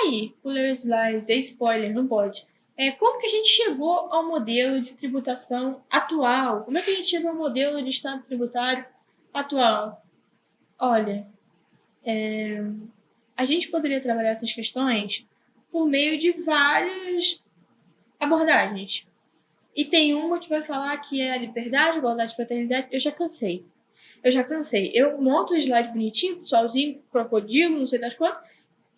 Aí, pulei o slide, dei spoiler, não pode. Como que a gente chegou ao modelo de tributação atual? Como é que a gente chegou ao modelo de estado tributário atual? Olha, a gente poderia trabalhar essas questões por meio de várias abordagens. E tem uma que vai falar que é a liberdade, igualdade e fraternidade. Eu já cansei. Eu monto o slide bonitinho, sozinho, crocodilo, não sei das quantas,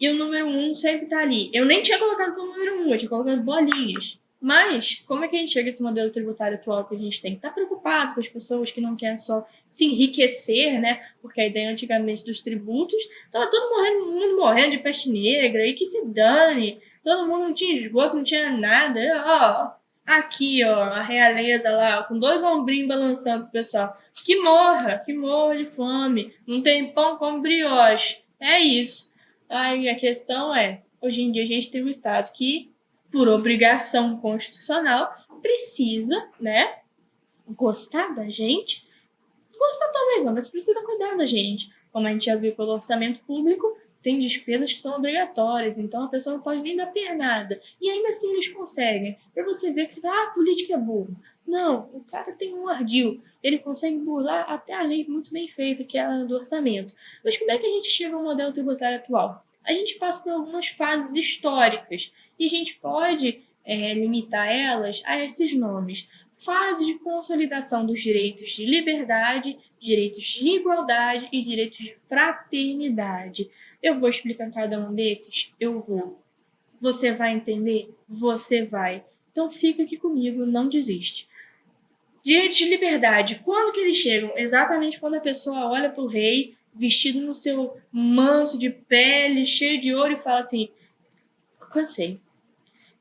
e o número 1 sempre tá ali. Eu nem tinha colocado como número 1, eu tinha colocado bolinhas. Mas, como é que a gente chega a esse modelo tributário atual que a gente tem? Tá preocupado com as pessoas que não querem só se enriquecer, né? Porque a ideia antigamente dos tributos, tava todo mundo morrendo de peste negra, e que se dane. Todo mundo não tinha esgoto, não tinha nada. Ó, aqui, ó, a realeza lá, com 2 ombrinhos balançando pro pessoal. Que morra de fome. Não tem pão como brioche. É isso. Aí a questão é, hoje em dia a gente tem um Estado que, por obrigação constitucional, precisa, né, gostar da gente. Gostar talvez não, mas precisa cuidar da gente. Como a gente já viu pelo orçamento público, tem despesas que são obrigatórias, então a pessoa não pode nem dar pernada. E ainda assim eles conseguem. Pra você ver que você fala, a política é burro. Não, o cara tem um ardil. Ele consegue burlar até a lei muito bem feita, que é a do orçamento. Mas como é que a gente chega ao modelo tributário atual? A gente passa por algumas fases históricas e a gente pode limitar elas a esses nomes. Fase de consolidação dos direitos de liberdade, direitos de igualdade e direitos de fraternidade. Eu vou explicar cada um desses? Eu vou. Você vai entender? Você vai. Então fica aqui comigo, não desiste. Direitos de liberdade. Quando que eles chegam? Exatamente quando a pessoa olha para o rei, vestido no seu manto de pele, cheio de ouro, e fala assim: eu cansei.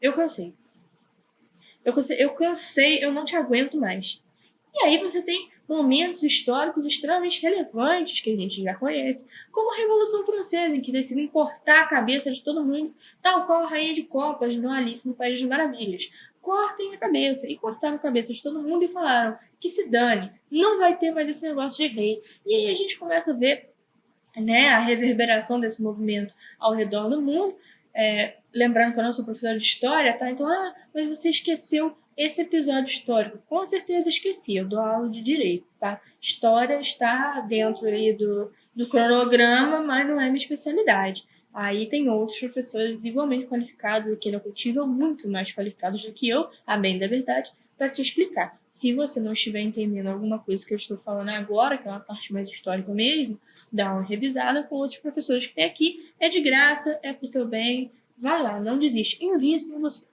Eu cansei. Eu cansei, eu não te aguento mais. E aí você tem momentos históricos extremamente relevantes que a gente já conhece, como a Revolução Francesa, em que decidem cortar a cabeça de todo mundo, tal qual a Rainha de Copas no Alice no País das Maravilhas. Cortem a cabeça, e cortaram a cabeça de todo mundo e falaram que se dane, não vai ter mais esse negócio de rei. E aí a gente começa a ver, né, a reverberação desse movimento ao redor do mundo. Lembrando que eu não sou professora de história, tá? Então, mas você esqueceu esse episódio histórico. Com certeza esqueci, eu dou aula de direito, tá? História está dentro aí do cronograma, mas não é minha especialidade. Aí tem outros professores igualmente qualificados, aqui no Cultivo, muito mais qualificados do que eu, a bem da verdade, para te explicar. Se você não estiver entendendo alguma coisa que eu estou falando agora, que é uma parte mais histórica mesmo, dá uma revisada com outros professores que tem aqui. É de graça, é pro seu bem. Vai lá, não desiste. Invista em você.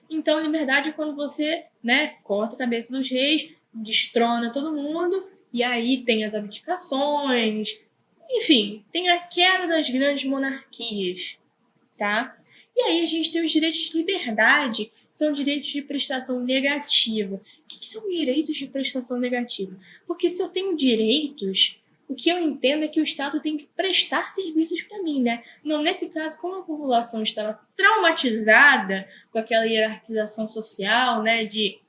Então, liberdade é quando você, né, corta a cabeça dos reis, destrona todo mundo, e aí tem as abdicações, enfim, tem a queda das grandes monarquias, tá? E aí a gente tem os direitos de liberdade, que são direitos de prestação negativa. O que são direitos de prestação negativa? Porque se eu tenho direitos, o que eu entendo é que o Estado tem que prestar serviços para mim, né? Não, nesse caso, como a população estava traumatizada com aquela hierarquização social, né, de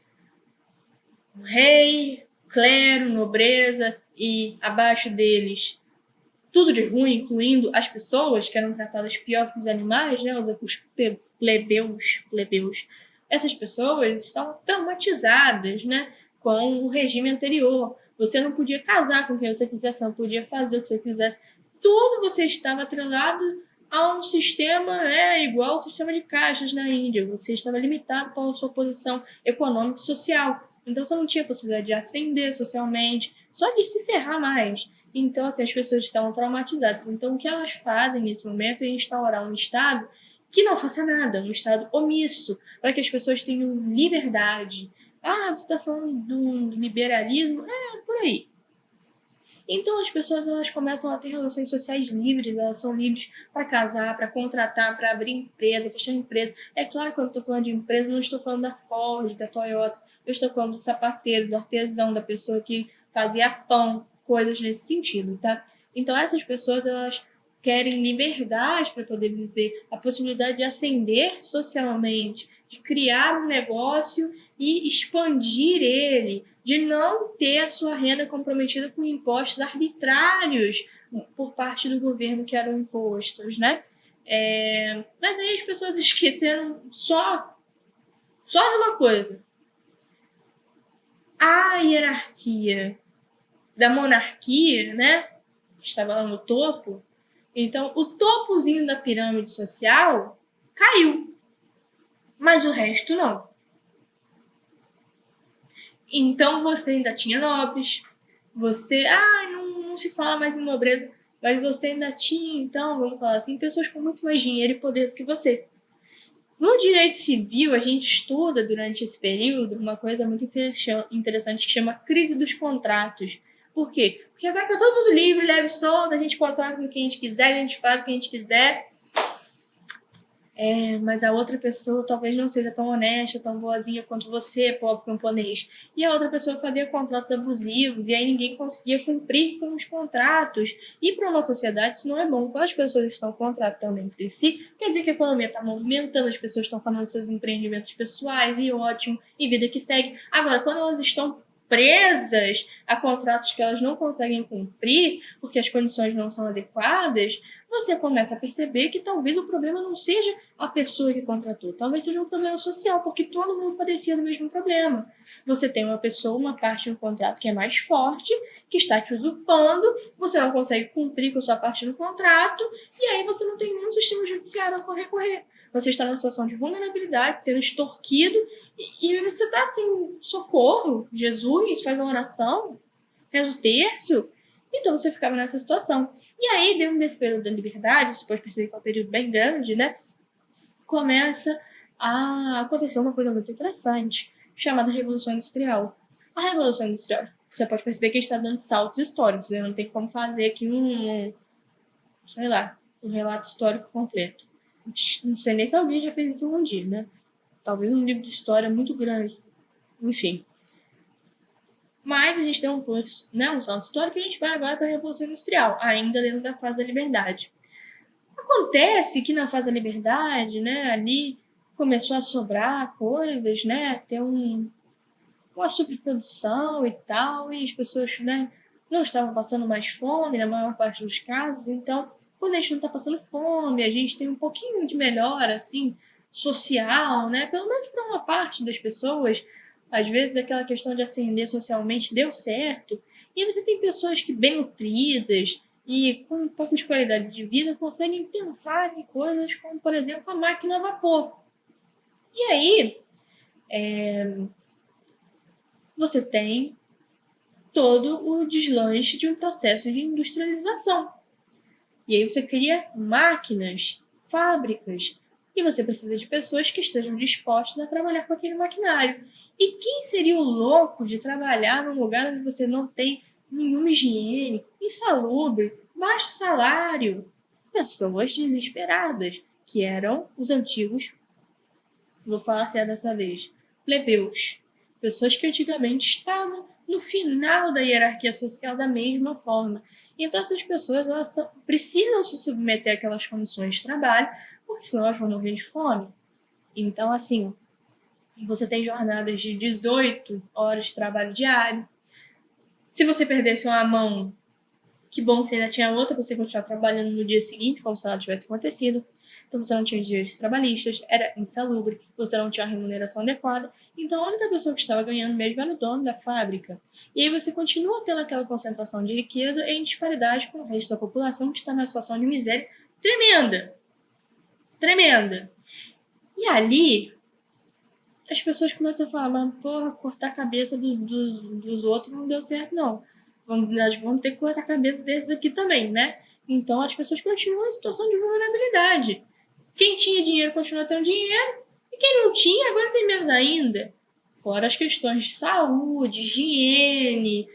rei, clero, nobreza e abaixo deles tudo de ruim, incluindo as pessoas que eram tratadas pior que os animais, né, os plebeus. Essas pessoas estavam traumatizadas, né, com o regime anterior. Você não podia casar com quem você quisesse, não podia fazer o que você quisesse. Tudo você estava atrelado a um sistema, né, igual ao sistema de caixas na Índia. Você estava limitado pela sua posição econômica e social. Então você não tinha possibilidade de ascender socialmente, só de se ferrar mais. Então, assim, as pessoas estavam traumatizadas. Então, o que elas fazem nesse momento é instaurar um Estado que não faça nada, um Estado omisso, para que as pessoas tenham liberdade. Ah, você está falando do liberalismo? Por aí. Então as pessoas elas começam a ter relações sociais livres, elas são livres para casar, para contratar, para abrir empresa, fechar empresa. É claro que quando eu estou falando de empresa, não estou falando da Ford, da Toyota, eu estou falando do sapateiro, do artesão, da pessoa que fazia pão, coisas nesse sentido, tá? Então essas pessoas elas querem liberdade para poder viver, a possibilidade de ascender socialmente, de criar um negócio e expandir ele, de não ter a sua renda comprometida com impostos arbitrários por parte do governo que eram impostos, né? Mas aí as pessoas esqueceram só de uma coisa. A hierarquia da monarquia, né, que estava lá no topo, então o topozinho da pirâmide social caiu, mas o resto não. Então você ainda tinha nobres, não se fala mais em nobreza, mas você ainda tinha, então, vamos falar assim, pessoas com muito mais dinheiro e poder do que você. No direito civil, a gente estuda durante esse período uma coisa muito interessante que chama crise dos contratos. Por quê? Porque agora tá todo mundo livre, leve e solto, a gente contrata com quem a gente quiser, a gente faz o que a gente quiser. Mas a outra pessoa talvez não seja tão honesta, tão boazinha quanto você, pobre camponês. E a outra pessoa fazia contratos abusivos, e aí ninguém conseguia cumprir com os contratos. E para uma sociedade isso não é bom. Quando as pessoas estão contratando entre si, quer dizer que a economia está movimentando, as pessoas estão falando seus empreendimentos pessoais, e ótimo, e vida que segue. Agora, quando elas estão presas a contratos que elas não conseguem cumprir, porque as condições não são adequadas, você começa a perceber que talvez o problema não seja a pessoa que contratou, talvez seja um problema social, porque todo mundo padecia do mesmo problema. Você tem uma pessoa, uma parte do contrato que é mais forte, que está te usurpando, você não consegue cumprir com a sua parte do contrato, e aí você não tem nenhum sistema judiciário a recorrer. Você está numa situação de vulnerabilidade, sendo extorquido, e você está assim, socorro, Jesus, faz uma oração, reza o terço. Então você ficava nessa situação. E aí, dentro desse período da liberdade, você pode perceber que é um período bem grande, né? Começa a acontecer uma coisa muito interessante, chamada Revolução Industrial. A Revolução Industrial, você pode perceber que a gente está dando saltos históricos, né? Não tem como fazer aqui um relato histórico completo. Não sei nem se alguém já fez isso algum dia, né? Talvez um livro de história muito grande. Enfim. Mas a gente tem um salto histórico e a gente vai agora para a Revolução Industrial, ainda dentro da fase da liberdade. Acontece que na fase da liberdade, né, ali começou a sobrar coisas, né, ter uma superprodução e tal, e as pessoas, né, não estavam passando mais fome na maior parte dos casos. Então, quando a gente não está passando fome, a gente tem um pouquinho de melhora, assim, social, né, pelo menos para uma parte das pessoas. Às vezes aquela questão de ascender socialmente deu certo, e você tem pessoas que bem nutridas e com um pouco de qualidade de vida conseguem pensar em coisas como, por exemplo, a máquina a vapor. E aí, você tem todo o deslanche de um processo de industrialização. E aí você cria máquinas, fábricas, e você precisa de pessoas que estejam dispostas a trabalhar com aquele maquinário. E quem seria o louco de trabalhar num lugar onde você não tem nenhuma higiene, insalubre, baixo salário? Pessoas desesperadas, que eram os antigos, vou falar assim dessa vez, plebeus. Pessoas que antigamente estavam no final da hierarquia social da mesma forma. Então essas pessoas precisam se submeter àquelas condições de trabalho, porque senão elas vão morrer de fome. Então, assim, você tem jornadas de 18 horas de trabalho diário. Se você perdesse uma mão, que bom que você ainda tinha outra para você continuar trabalhando no dia seguinte, como se nada tivesse acontecido. Então você não tinha direitos trabalhistas, era insalubre, você não tinha a remuneração adequada. Então a única pessoa que estava ganhando mesmo era o dono da fábrica. E aí você continua tendo aquela concentração de riqueza em disparidade com o resto da população que está numa situação de miséria tremenda. Tremenda. E ali, as pessoas começam a falar, mas porra, cortar a cabeça dos outros não deu certo, não. Nós vamos ter que cortar a cabeça desses aqui também, né? Então as pessoas continuam em situação de vulnerabilidade. Quem tinha dinheiro continua tendo dinheiro, e quem não tinha agora tem menos ainda. Fora as questões de saúde, higiene,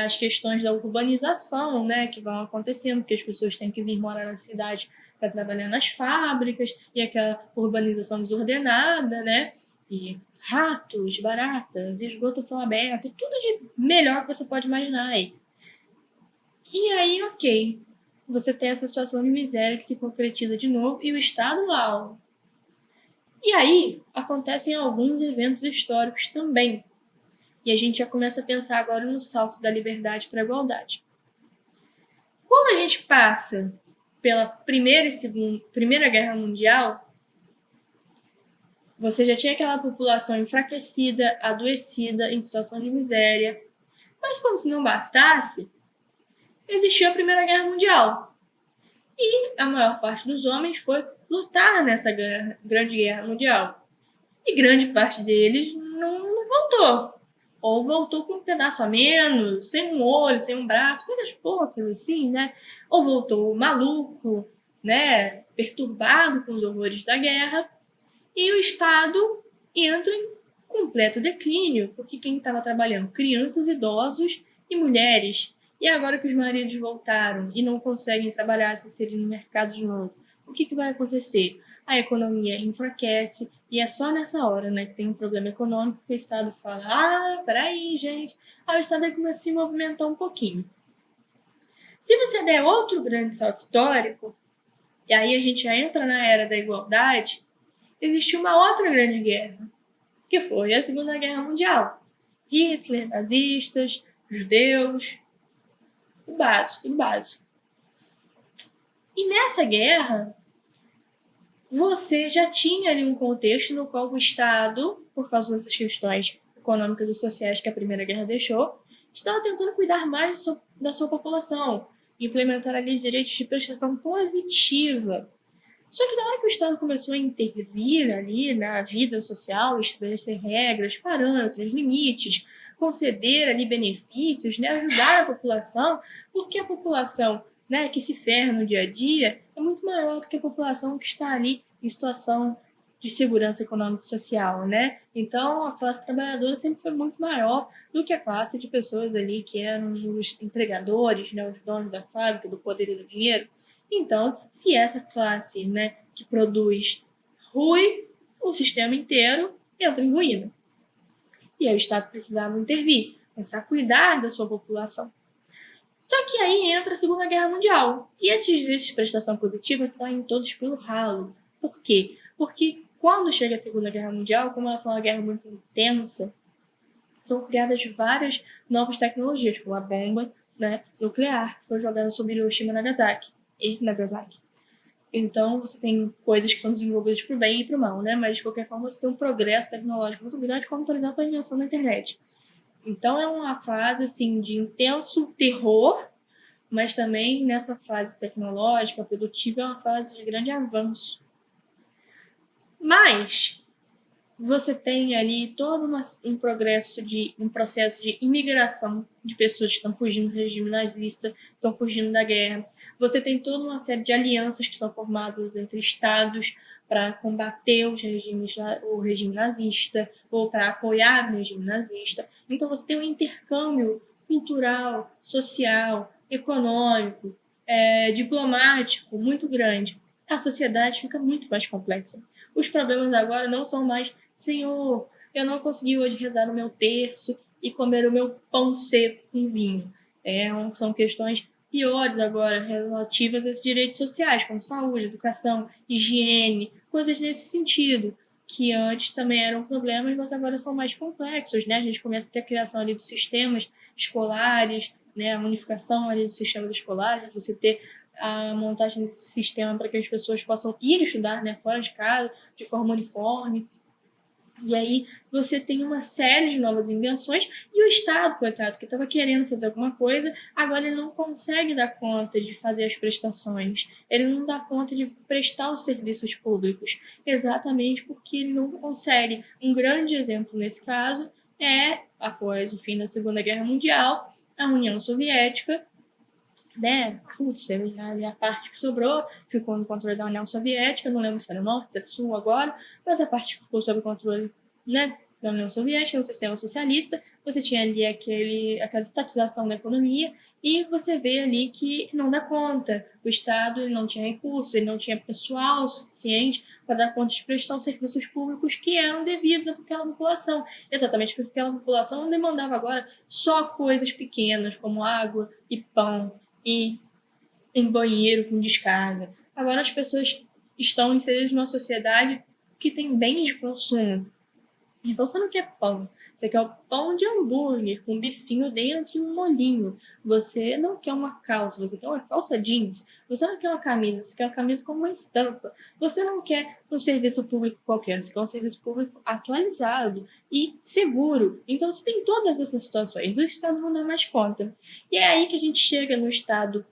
as questões da urbanização, né, que vão acontecendo, porque as pessoas têm que vir morar na cidade para trabalhar nas fábricas, e aquela urbanização desordenada, né? E ratos, baratas, esgotação aberta, tudo de melhor que você pode imaginar aí. E aí, ok, você tem essa situação de miséria que se concretiza de novo e o Estado lá. E aí, acontecem alguns eventos históricos também. E a gente já começa a pensar agora no salto da liberdade para a igualdade. Quando a gente passa pela Primeira Guerra Mundial, você já tinha aquela população enfraquecida, adoecida, em situação de miséria. Mas como se não bastasse, existiu a Primeira Guerra Mundial. E a maior parte dos homens foi lutar nessa Grande Guerra Mundial. E grande parte deles não voltou. Ou voltou com um pedaço a menos, sem um olho, sem um braço, coisas poucas assim, né? Ou voltou maluco, né? Perturbado com os horrores da guerra. E o Estado entra em completo declínio, porque quem estava trabalhando? Crianças, idosos e mulheres. E agora que os maridos voltaram e não conseguem trabalhar, se inserir no mercado de novo, o que vai acontecer? A economia enfraquece e é só nessa hora, né, que tem um problema econômico que o Estado fala: ah, peraí, gente. Aí o Estado aí começa a se movimentar um pouquinho. Se você der outro grande salto histórico, e aí a gente já entra na era da igualdade, existiu uma outra grande guerra, que foi a Segunda Guerra Mundial. Hitler, nazistas, judeus, o básico, o básico. E nessa guerra, você já tinha ali um contexto no qual o Estado, por causa dessas questões econômicas e sociais que a Primeira Guerra deixou, estava tentando cuidar mais da sua população, implementar ali direitos de prestação positiva. Só que na hora que o Estado começou a intervir ali na vida social, estabelecer regras, parâmetros, limites, conceder ali benefícios, né, ajudar a população, porque a população, né, que se ferra no dia a dia é muito maior do que a população que está ali em situação de segurança econômica e social, né? Então, a classe trabalhadora sempre foi muito maior do que a classe de pessoas ali que eram os empregadores, né, os donos da fábrica, do poder e do dinheiro. Então, se essa classe, né, que produz rui, o sistema inteiro entra em ruína. E aí o Estado precisava intervir, começar a cuidar da sua população. Só que aí entra a Segunda Guerra Mundial. E esses direitos de prestação positiva saem todos pelo ralo. Por quê? Porque quando chega a Segunda Guerra Mundial, como ela foi uma guerra muito intensa, são criadas várias novas tecnologias, como a bomba, né, nuclear, que foi jogada sobre Hiroshima e Nagasaki. Então, você tem coisas que são desenvolvidas para o bem e para o mal, né? Mas, de qualquer forma, você tem um progresso tecnológico muito grande, como, por exemplo, a invenção da internet. Então, é uma fase, assim, de intenso terror, mas também, nessa fase tecnológica, produtiva, é uma fase de grande avanço. Mas você tem ali todo um processo de imigração de pessoas que estão fugindo do regime nazista, estão fugindo da guerra. Você tem toda uma série de alianças que são formadas entre estados para combater o regime nazista ou para apoiar o regime nazista. Então você tem um intercâmbio cultural, social, econômico, diplomático muito grande. A sociedade fica muito mais complexa. Os problemas agora não são mais: Senhor, eu não consegui hoje rezar o meu terço e comer o meu pão seco com vinho. São questões piores agora, relativas a esses direitos sociais, como saúde, educação, higiene, coisas nesse sentido, que antes também eram problemas, mas agora são mais complexos, né? A gente começa a ter a criação ali dos sistemas escolares, né? A unificação ali dos sistemas escolares, você ter a montagem desse sistema para que as pessoas possam ir estudar, né, fora de casa, de forma uniforme. E aí você tem uma série de novas invenções e o Estado, coitado, que estava querendo fazer alguma coisa, agora ele não consegue dar conta de fazer as prestações. Ele não dá conta de prestar os serviços públicos, exatamente porque ele não consegue. Um grande exemplo nesse caso é, após o fim da Segunda Guerra Mundial, a União Soviética, né? Putz, ali a parte que sobrou ficou no controle da União Soviética, não lembro se era o norte, se era o sul agora, mas a parte que ficou sob o controle, né, da União Soviética, o sistema socialista. Você tinha ali aquela estatização da economia e você vê ali que não dá conta. O Estado ele não tinha recursos, ele não tinha pessoal suficiente para dar conta de prestar os serviços públicos que eram devidos àquela população. Exatamente porque aquela população não demandava agora só coisas pequenas como água e pão e um banheiro com descarga. Agora as pessoas estão inseridas numa sociedade que tem bens de consumo. Então você não quer pão, você quer o pão de hambúrguer com um bifinho dentro e um molhinho. Você não quer uma calça, você quer uma calça jeans. Você não quer uma camisa, você quer uma camisa com uma estampa. Você não quer um serviço público qualquer, você quer um serviço público atualizado e seguro. Então você tem todas essas situações. O Estado não dá mais conta. E é aí que a gente chega no Estado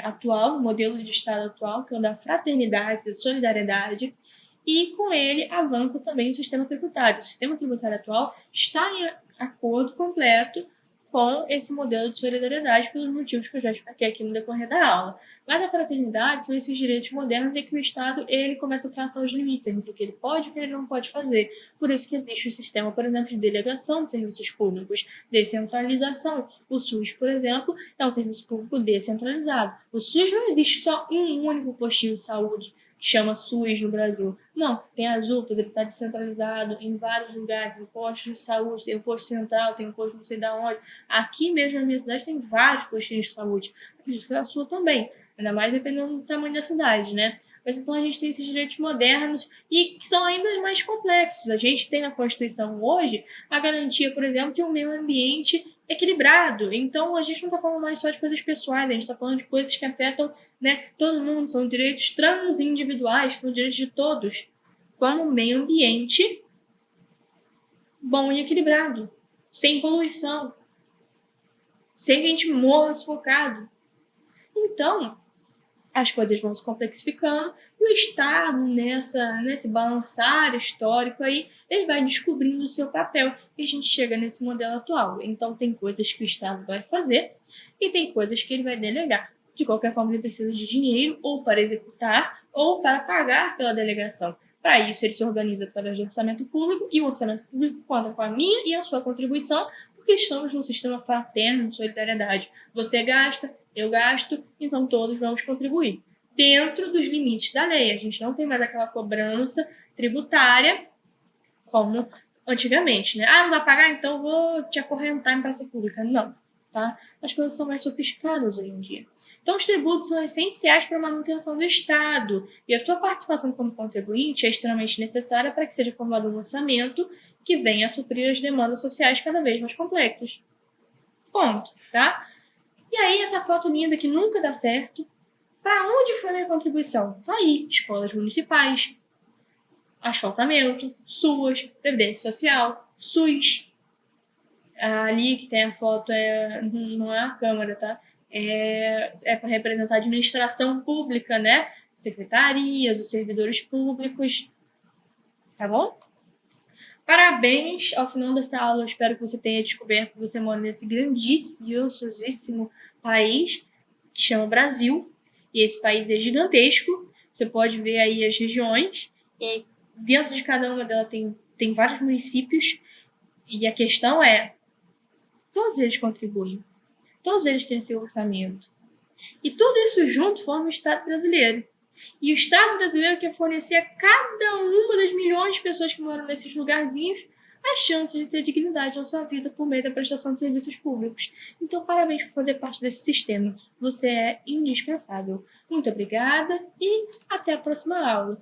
atual, no modelo de Estado atual, que é o da fraternidade, da solidariedade, e com ele avança também o sistema tributário. O sistema tributário atual está em acordo completo com esse modelo de solidariedade pelos motivos que eu já expliquei aqui no decorrer da aula. Mas a fraternidade são esses direitos modernos em que o Estado ele começa a traçar os limites entre o que ele pode e o que ele não pode fazer. Por isso que existe o sistema, por exemplo, de delegação de serviços públicos, descentralização. O SUS, por exemplo, é um serviço público descentralizado. O SUS não existe só um único postinho de saúde que chama SUS no Brasil. Não, tem as UPAs, ele está descentralizado em vários lugares, tem postos de saúde, tem o posto central, tem o posto não sei de onde. Aqui mesmo na minha cidade tem vários postinhos de saúde. Acredito que na sua também, ainda mais dependendo do tamanho da cidade, né? Mas então a gente tem esses direitos modernos e que são ainda mais complexos. A gente tem na Constituição hoje a garantia, por exemplo, de um meio ambiente equilibrado. Então a gente não está falando mais só de coisas pessoais, a gente está falando de coisas que afetam, né, todo mundo, são direitos transindividuais, são direitos de todos, como um meio ambiente bom e equilibrado, sem poluição, sem que a gente morra sufocado. Então, as coisas vão se complexificando e o Estado, nesse balançar histórico aí, ele vai descobrindo o seu papel e a gente chega nesse modelo atual. Então, tem coisas que o Estado vai fazer e tem coisas que ele vai delegar. De qualquer forma, ele precisa de dinheiro ou para executar ou para pagar pela delegação. Para isso, ele se organiza através do orçamento público e o orçamento público conta com a minha e a sua contribuição porque estamos num sistema fraterno de solidariedade. Você gasta, eu gasto, então todos vamos contribuir. Dentro dos limites da lei. A gente não tem mais aquela cobrança tributária como antigamente, né? Ah, não vai pagar? Então vou te acorrentar em praça pública. Não, tá? As coisas são mais sofisticadas hoje em dia. Então, os tributos são essenciais para a manutenção do Estado e a sua participação como contribuinte é extremamente necessária para que seja formado um orçamento que venha a suprir as demandas sociais cada vez mais complexas. Ponto, tá? E aí, essa foto linda que nunca dá certo. Para onde foi minha contribuição? Tá aí, escolas municipais, asfaltamento, SUAS, Previdência Social, SUS. Ali que tem a foto não é a Câmara, tá? É para representar a administração pública, né? Secretarias, os servidores públicos. Tá bom? Parabéns ao final dessa aula. Eu espero que você tenha descoberto que você mora nesse grandíssimo país que chama Brasil. E esse país é gigantesco. Você pode ver aí as regiões. E dentro de cada uma delas tem vários municípios. E a questão é, todos eles contribuem. Todos eles têm seu orçamento. E tudo isso junto forma o Estado brasileiro. E o Estado brasileiro quer fornecer a cada uma das milhões de pessoas que moram nesses lugarzinhos a chance de ter dignidade na sua vida por meio da prestação de serviços públicos. Então, parabéns por fazer parte desse sistema. Você é indispensável. Muito obrigada e até a próxima aula.